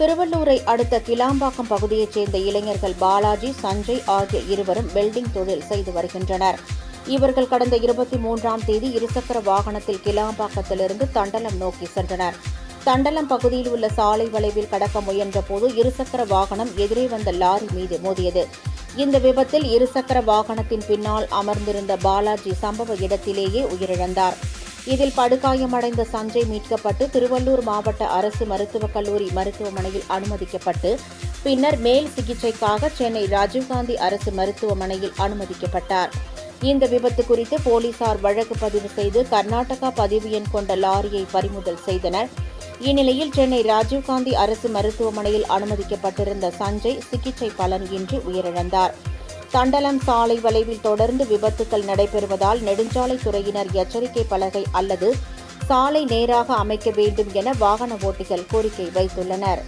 திருவள்ளூரை அடுத்த கிளாம்பாக்கம் பகுதியைச் சேர்ந்த இளைஞர்கள் பாலாஜி, சஞ்சய் ஆகிய இருவரும் வெல்டிங் தொழில் செய்து வருகின்றனர். இவர்கள் கடந்த 23ஆம் தேதி இருசக்கர வாகனத்தில் கிளாம்பாக்கத்திலிருந்து தண்டலம் நோக்கி சென்றனர். தண்டலம் பகுதியில் உள்ள சாலை வளைவில் கடக்க முயன்றபோது இருசக்கர வாகனம் எதிரே வந்த லாரி மீது மோதியது. இந்த விபத்தில் இருசக்கர வாகனத்தின் பின்னால் அமர்ந்திருந்த பாலாஜி சம்பவ இடத்திலேயே உயிரிழந்தார். இதில் படுகாயமடைந்த சஞ்சய் மீட்கப்பட்டு திருவள்ளூர் மாவட்ட அரசு மருத்துவக் கல்லூரி மருத்துவமனையில் அனுமதிக்கப்பட்டு பின்னர் மேல் சிகிச்சைக்காக சென்னை ராஜீவ்காந்தி அரசு மருத்துவமனையில் அனுமதிக்கப்பட்டார். இந்த விபத்து குறித்து போலீசார் வழக்கு பதிவு செய்து கர்நாடகா பதிவு எண் கொண்ட லாரியை பறிமுதல் செய்தனர். இந்நிலையில் சென்னை ராஜீவ்காந்தி அரசு மருத்துவமனையில் அனுமதிக்கப்பட்டிருந்த சஞ்சய் சிகிச்சை பலனின்றி உயிரிழந்தார். தண்டலம் சாலை வளைவில் தொடர்ந்து விபத்துக்கள் நடைபெறுவதால் நெடுஞ்சாலைத்துறையினர் எச்சரிக்கை பலகை அல்லது சாலை நேராக அமைக்க வேண்டும் என வாகன ஓட்டிகள் கோரிக்கை வைத்துள்ளனர்.